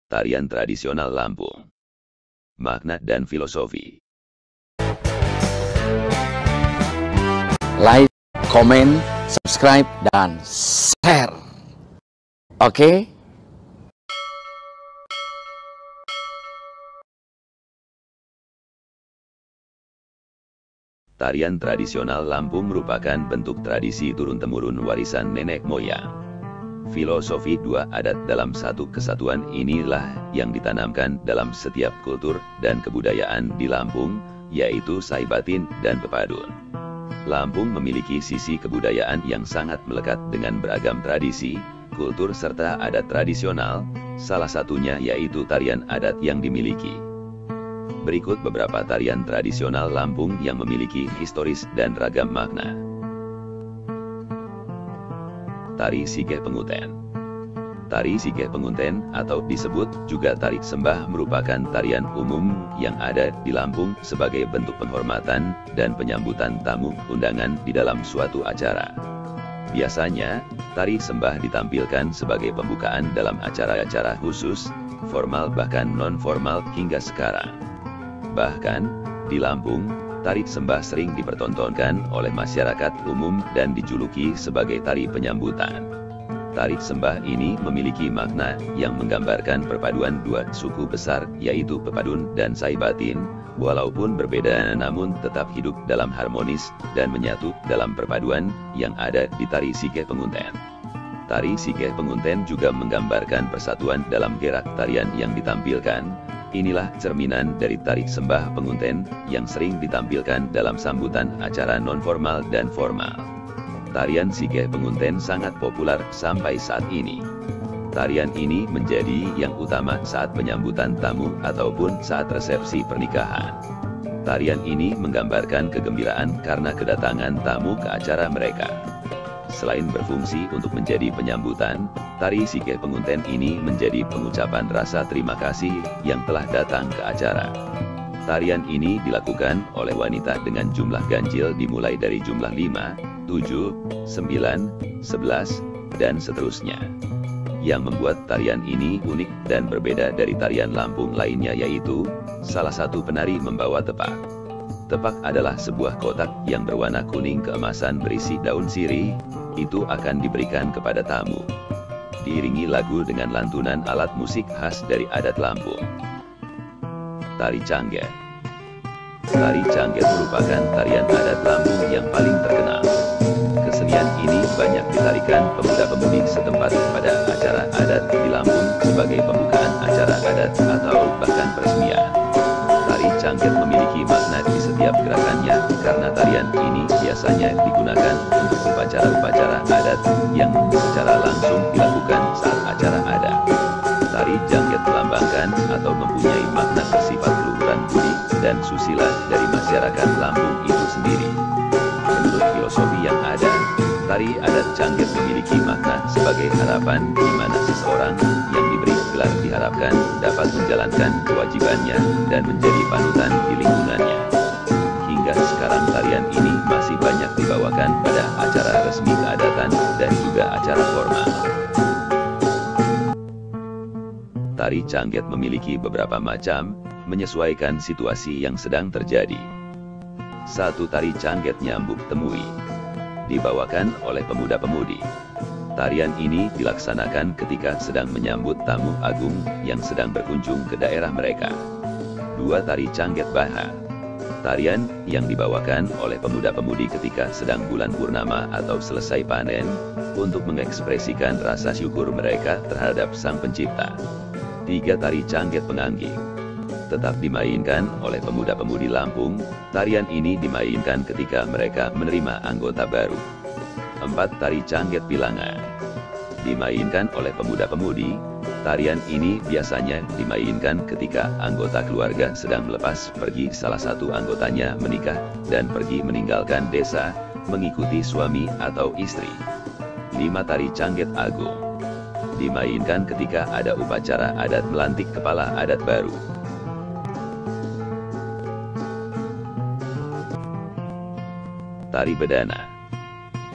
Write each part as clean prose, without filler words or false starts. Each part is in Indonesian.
Tarian tradisional Lampung. Makna dan filosofi. Like, komen, subscribe, dan share. Oke? Tarian tradisional Lampung merupakan bentuk tradisi turun-temurun warisan nenek moyang. Filosofi dua adat dalam satu kesatuan inilah yang ditanamkan dalam setiap kultur dan kebudayaan di Lampung, yaitu Saibatin dan Pepadun. Lampung memiliki sisi kebudayaan yang sangat melekat dengan beragam tradisi, kultur serta adat tradisional, salah satunya yaitu tarian adat yang dimiliki. Berikut beberapa tarian tradisional Lampung yang memiliki historis dan ragam makna. Tari Sikeh Penguten. Tari Sikeh Penguten atau disebut juga tari sembah merupakan tarian umum yang ada di Lampung sebagai bentuk penghormatan dan penyambutan tamu undangan di dalam suatu acara. Biasanya, tari sembah ditampilkan sebagai pembukaan dalam acara-acara khusus, formal bahkan non-formal hingga sekarang. Bahkan, di Lampung, tari sembah sering dipertontonkan oleh masyarakat umum dan dijuluki sebagai tari penyambutan. Tari sembah ini memiliki makna yang menggambarkan perpaduan dua suku besar yaitu Pepadun dan Saibatin, walaupun berbeda namun tetap hidup dalam harmonis dan menyatu dalam perpaduan yang ada di tari Sikeh Penguten. Tari Sikeh Penguten juga menggambarkan persatuan dalam gerak tarian yang ditampilkan. Inilah cerminan dari tari sembah Penguten yang sering ditampilkan dalam sambutan acara non-formal dan formal. Tarian Sikeh Penguten sangat populer sampai saat ini. Tarian ini menjadi yang utama saat penyambutan tamu ataupun saat resepsi pernikahan. Tarian ini menggambarkan kegembiraan karena kedatangan tamu ke acara mereka. Selain berfungsi untuk menjadi penyambutan, tari Sikeh Penguten ini menjadi pengucapan rasa terima kasih yang telah datang ke acara. Tarian ini dilakukan oleh wanita dengan jumlah ganjil dimulai dari jumlah 5, 7, 9, 11, dan seterusnya. Yang membuat tarian ini unik dan berbeda dari tarian Lampung lainnya yaitu, salah satu penari membawa tepak. Tepak adalah sebuah kotak yang berwarna kuning keemasan berisi daun sirih, itu akan diberikan kepada tamu. Diiringi lagu dengan lantunan alat musik khas dari adat Lampung. Tari Cangget. Tari Cangget merupakan tarian adat Lampung yang paling terkenal. Kesenian ini banyak ditarikan pemuda-pemudi setempat pada acara adat di Lampung sebagai pembukaan acara adat atau bahkan peresmian. Tari Cangget memiliki makna di setiap gerakannya karena tarian ini biasanya digunakan untuk upacara-upacara adat yang secara langsung dilakukan saat acara adat. Tari Cangget melambangkan atau mempunyai makna bersifat luhuran budi dan susila dari masyarakat Lampung itu sendiri. Menurut filosofi yang ada, tari adat Cangget memiliki makna sebagai harapan di mana seseorang yang diberi gelar diharapkan dapat menjalankan kewajibannya dan menjadi panutan di lingkungannya. Hingga sekarang tarian ini masih banyak dibawakan pada acara resmi keadatan dan juga acara formal. Tari Cangget memiliki beberapa macam, menyesuaikan situasi yang sedang terjadi. 1. Tari Cangget Nyambuk Temui. Dibawakan oleh pemuda-pemudi. Tarian ini dilaksanakan ketika sedang menyambut tamu agung yang sedang berkunjung ke daerah mereka. 2. Tari Cangget Baha. Tarian yang dibawakan oleh pemuda-pemudi ketika sedang bulan purnama atau selesai panen, untuk mengekspresikan rasa syukur mereka terhadap Sang Pencipta. 3. Tari Cangget Pengangging. Tetap dimainkan oleh pemuda-pemudi Lampung, tarian ini dimainkan ketika mereka menerima anggota baru. 4. Tari Cangget Bilangan. Dimainkan oleh pemuda-pemudi, tarian ini biasanya dimainkan ketika anggota keluarga sedang melepas pergi salah satu anggotanya menikah dan pergi meninggalkan desa, mengikuti suami atau istri. 5. Tari Cangget Agung. Dimainkan ketika ada upacara adat melantik kepala adat baru. Tari Bedana.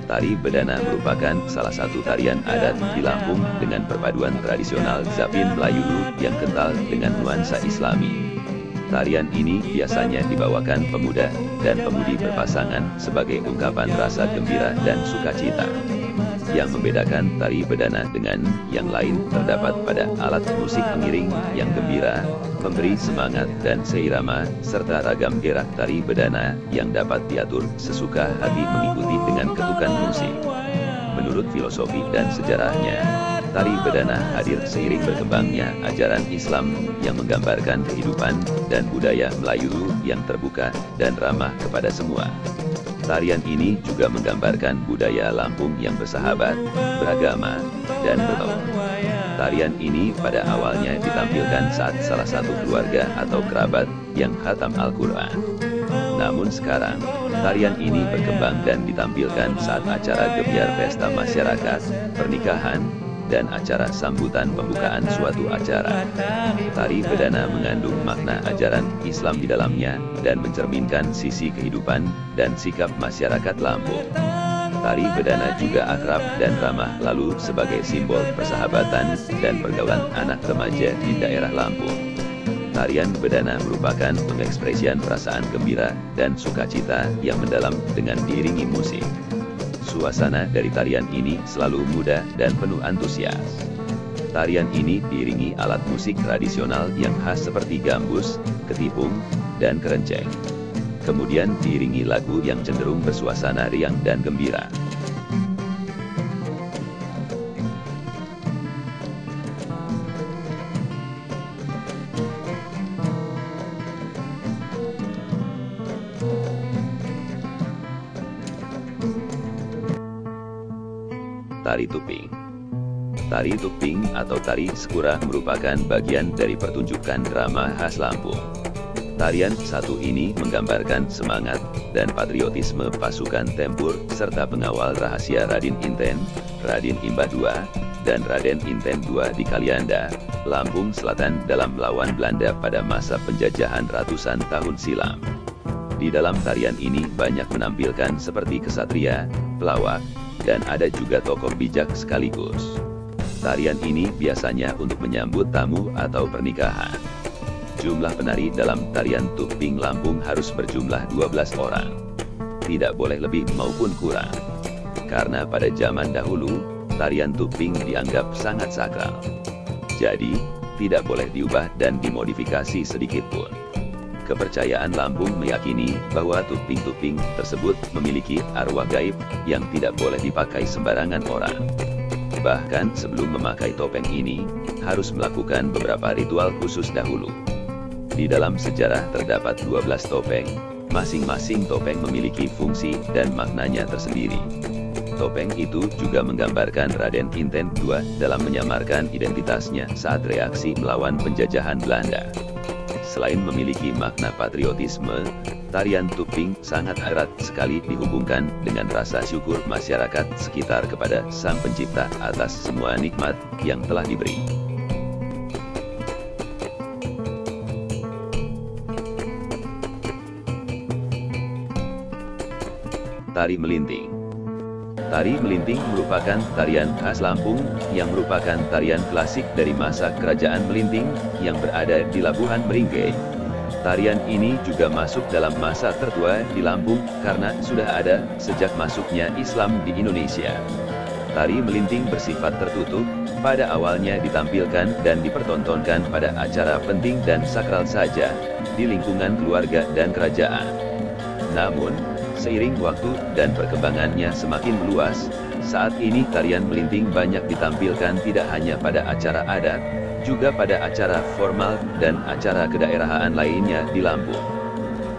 Tari Bedana merupakan salah satu tarian adat di Lampung dengan perpaduan tradisional Zapin Melayu yang kental dengan nuansa Islami. Tarian ini biasanya dibawakan pemuda dan pemudi berpasangan sebagai ungkapan rasa gembira dan sukacita. Yang membedakan tari Bedana dengan yang lain terdapat pada alat musik pengiring yang gembira, memberi semangat dan seirama, serta ragam gerak tari Bedana yang dapat diatur sesuka hati mengikuti dengan ketukan musik. Menurut filosofi dan sejarahnya, tari Bedana hadir seiring berkembangnya ajaran Islam yang menggambarkan kehidupan dan budaya Melayu yang terbuka dan ramah kepada semua. Tarian ini juga menggambarkan budaya Lampung yang bersahabat, beragama, dan bertauhid. Tarian ini pada awalnya ditampilkan saat salah satu keluarga atau kerabat yang khatam Al-Quran. Namun sekarang, tarian ini berkembang dan ditampilkan saat acara gebiar pesta masyarakat, pernikahan, dan acara sambutan pembukaan suatu acara. Tari Bedana mengandung makna ajaran Islam di dalamnya dan mencerminkan sisi kehidupan dan sikap masyarakat Lampung. Tari Bedana juga akrab dan ramah lalu sebagai simbol persahabatan dan pergaulan anak remaja di daerah Lampung. Tarian Bedana merupakan pengekspresian perasaan gembira dan sukacita yang mendalam dengan diiringi musik. Suasana dari tarian ini selalu muda dan penuh antusias. Tarian ini diiringi alat musik tradisional yang khas seperti gambus, ketipung, dan kerenceng. Kemudian diiringi lagu yang cenderung bersuasana riang dan gembira. Tari Tuping. Tari Tuping atau Tari Sekura merupakan bagian dari pertunjukan drama khas Lampung. Tarian satu ini menggambarkan semangat dan patriotisme pasukan tempur serta pengawal rahasia Raden Inten, Raden Imba II, dan Raden Inten II di Kalianda, Lampung Selatan dalam melawan Belanda pada masa penjajahan ratusan tahun silam. Di dalam tarian ini banyak menampilkan seperti kesatria, pelawak, dan ada juga tokoh bijak sekaligus. Tarian ini biasanya untuk menyambut tamu atau pernikahan. Jumlah penari dalam tarian Tuping Lampung harus berjumlah 12 orang. Tidak boleh lebih maupun kurang. Karena pada zaman dahulu, tarian Tuping dianggap sangat sakral. Jadi, tidak boleh diubah dan dimodifikasi sedikit pun. Kepercayaan Lampung meyakini bahwa tuping-tuping tersebut memiliki arwah gaib yang tidak boleh dipakai sembarangan orang. Bahkan sebelum memakai topeng ini, harus melakukan beberapa ritual khusus dahulu. Di dalam sejarah terdapat 12 topeng, masing-masing topeng memiliki fungsi dan maknanya tersendiri. Topeng itu juga menggambarkan Raden Inten II dalam menyamarkan identitasnya saat reaksi melawan penjajahan Belanda. Selain memiliki makna patriotisme, tarian Tuping sangat erat sekali dihubungkan dengan rasa syukur masyarakat sekitar kepada Sang Pencipta atas semua nikmat yang telah diberi. Tari Melinting. Tari Melinting merupakan tarian khas Lampung yang merupakan tarian klasik dari masa Kerajaan Melinting yang berada di Labuhan Meringge. Tarian ini juga masuk dalam masa tertua di Lampung karena sudah ada sejak masuknya Islam di Indonesia. Tari Melinting bersifat tertutup, pada awalnya ditampilkan dan dipertontonkan pada acara penting dan sakral saja, di lingkungan keluarga dan kerajaan. Namun, seiring waktu dan perkembangannya semakin meluas, saat ini tarian Melinting banyak ditampilkan tidak hanya pada acara adat, juga pada acara formal dan acara kedaerahan lainnya di Lampung.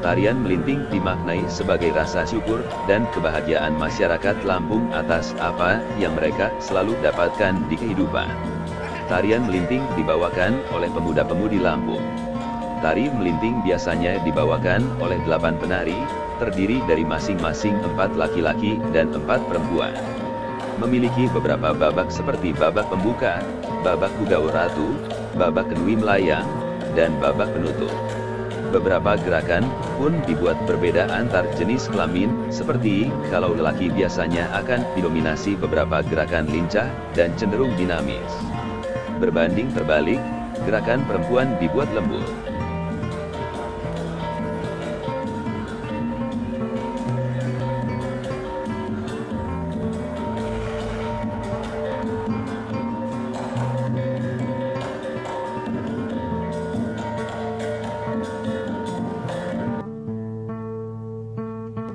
Tarian Melinting dimaknai sebagai rasa syukur dan kebahagiaan masyarakat Lampung atas apa yang mereka selalu dapatkan di kehidupan. Tarian Melinting dibawakan oleh pemuda-pemudi Lampung. Tari Melinting biasanya dibawakan oleh 8 penari, terdiri dari masing-masing 4 laki-laki dan 4 perempuan. Memiliki beberapa babak seperti babak pembuka, babak Kugaul Ratu, babak Kedui Melayang, dan babak penutup. Beberapa gerakan pun dibuat berbeda antar jenis kelamin, seperti kalau lelaki biasanya akan didominasi beberapa gerakan lincah dan cenderung dinamis. Berbanding terbalik, gerakan perempuan dibuat lembut.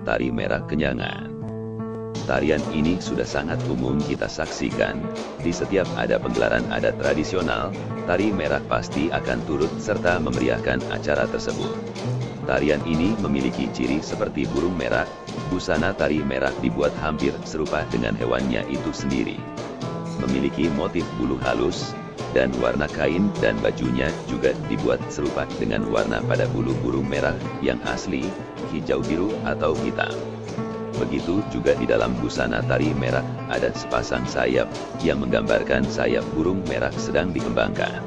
Tari merah kenyangan. Tarian ini sudah sangat umum kita saksikan. Di setiap ada penggelaran adat tradisional, tari merah pasti akan turut serta memeriahkan acara tersebut. Tarian ini memiliki ciri seperti burung merah. Busana tari merah dibuat hampir serupa dengan hewannya itu sendiri. Memiliki motif bulu halus, dan warna kain dan bajunya juga dibuat serupa dengan warna pada bulu burung merah yang asli, hijau biru atau hitam. Begitu juga di dalam busana tari merah ada sepasang sayap yang menggambarkan sayap burung merah sedang dikembangkan.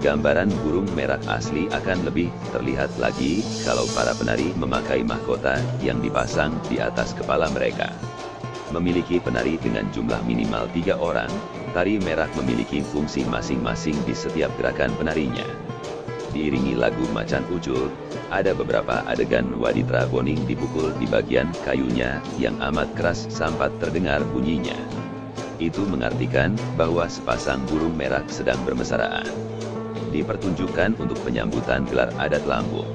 Gambaran burung merah asli akan lebih terlihat lagi kalau para penari memakai mahkota yang dipasang di atas kepala mereka. Memiliki penari dengan jumlah minimal 3 orang, tari merah memiliki fungsi masing-masing di setiap gerakan penarinya. Diiringi lagu Macan Ucul, ada beberapa adegan waditra boning dipukul di bagian kayunya yang amat keras sampai terdengar bunyinya. Itu mengartikan bahwa sepasang burung merah sedang bermesraan. Dipertunjukkan untuk penyambutan gelar adat Lampung.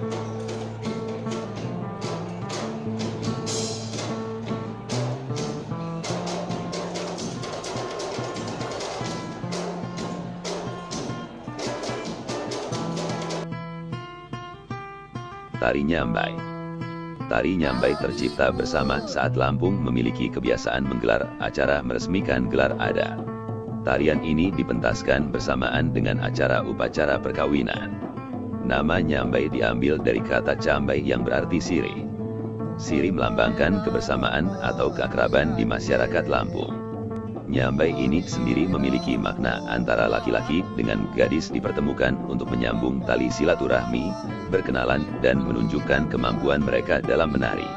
Tari Nyambai. Tari Nyambai tercipta bersama saat Lampung memiliki kebiasaan menggelar acara meresmikan gelar adat. Tarian ini dipentaskan bersamaan dengan acara upacara perkawinan. Nama Nyambai diambil dari kata cambai yang berarti siri. Siri melambangkan kebersamaan atau keakraban di masyarakat Lampung. Nyambai ini sendiri memiliki makna antara laki-laki dengan gadis dipertemukan untuk menyambung tali silaturahmi, berkenalan dan menunjukkan kemampuan mereka dalam menari.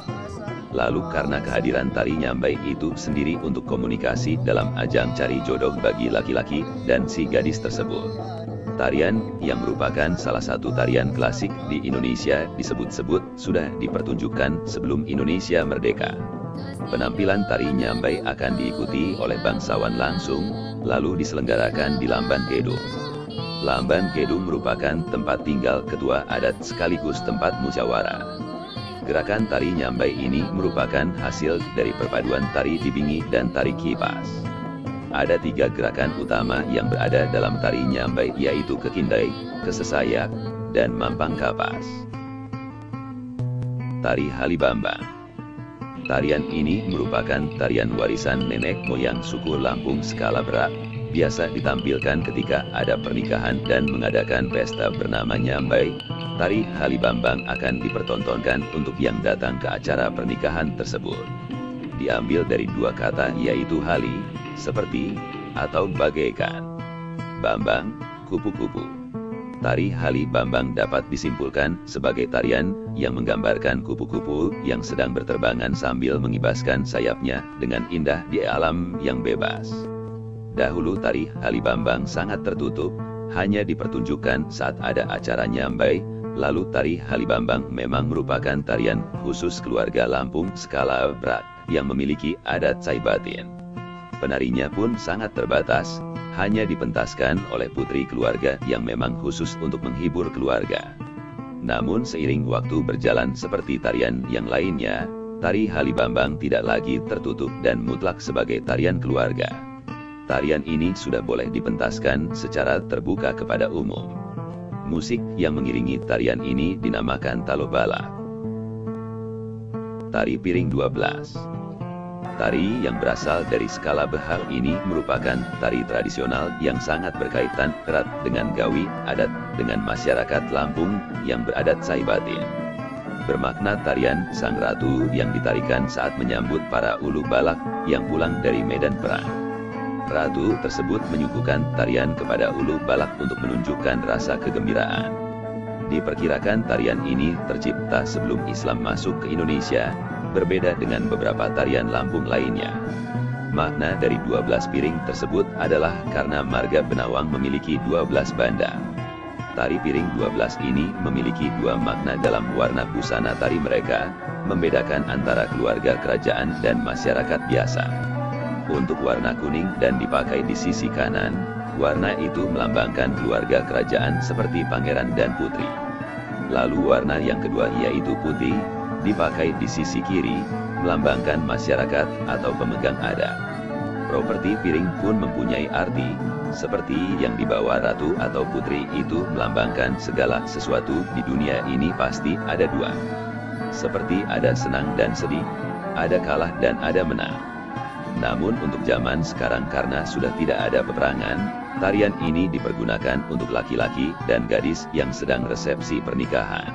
Lalu karena kehadiran tari Nyambai itu sendiri untuk komunikasi dalam ajang cari jodoh bagi laki-laki dan si gadis tersebut. Tarian yang merupakan salah satu tarian klasik di Indonesia disebut-sebut sudah dipertunjukkan sebelum Indonesia merdeka. Penampilan tari Nyambai akan diikuti oleh bangsawan langsung, lalu diselenggarakan di Lamban Kedung. Lamban Kedung merupakan tempat tinggal ketua adat sekaligus tempat musyawarah. Gerakan tari Nyambai ini merupakan hasil dari perpaduan tari dibingi dan tari kipas. Ada 3 gerakan utama yang berada dalam tari Nyambai, yaitu kekindai, kesesayak, dan mampang kapas. Tari Halibambang. Tarian ini merupakan tarian warisan nenek moyang suku Lampung skala berat, biasa ditampilkan ketika ada pernikahan dan mengadakan pesta bernama Nyambai. Tari Halibambang akan dipertontonkan untuk yang datang ke acara pernikahan tersebut. Diambil dari 2 kata yaitu hali, seperti, atau bagaikan. Bambang, kupu-kupu. Tari Halibambang dapat disimpulkan sebagai tarian yang menggambarkan kupu-kupu yang sedang berterbangan sambil mengibaskan sayapnya dengan indah di alam yang bebas. Dahulu tari Halibambang sangat tertutup, hanya dipertunjukkan saat ada acara Nyambai. Lalu tari Halibambang memang merupakan tarian khusus keluarga Lampung skala berat yang memiliki adat cai batin. Penarinya pun sangat terbatas, hanya dipentaskan oleh putri keluarga yang memang khusus untuk menghibur keluarga. Namun seiring waktu berjalan seperti tarian yang lainnya, tari Halibambang tidak lagi tertutup dan mutlak sebagai tarian keluarga. Tarian ini sudah boleh dipentaskan secara terbuka kepada umum. Musik yang mengiringi tarian ini dinamakan talobala. Tari Piring 12. Tari yang berasal dari skala behar ini merupakan tari tradisional yang sangat berkaitan erat dengan gawi adat dengan masyarakat Lampung yang beradat cai batin. Bermakna tarian sang ratu yang ditarikan saat menyambut para ulu balak yang pulang dari medan perang. Ratu tersebut menyuguhkan tarian kepada ulu balak untuk menunjukkan rasa kegembiraan. Diperkirakan tarian ini tercipta sebelum Islam masuk ke Indonesia, berbeda dengan beberapa tarian Lampung lainnya. Makna dari 12 piring tersebut adalah karena marga Benawang memiliki 12 banda. Tari piring 12 ini memiliki dua makna dalam warna busana tari mereka, membedakan antara keluarga kerajaan dan masyarakat biasa. Untuk warna kuning dan dipakai di sisi kanan, warna itu melambangkan keluarga kerajaan seperti pangeran dan putri. Lalu warna yang kedua yaitu putih, dipakai di sisi kiri, melambangkan masyarakat atau pemegang adat. Properti piring pun mempunyai arti, seperti yang dibawa ratu atau putri itu melambangkan segala sesuatu di dunia ini pasti ada dua. Seperti ada senang dan sedih, ada kalah dan ada menang. Namun untuk zaman sekarang karena sudah tidak ada peperangan, tarian ini dipergunakan untuk laki-laki dan gadis yang sedang resepsi pernikahan.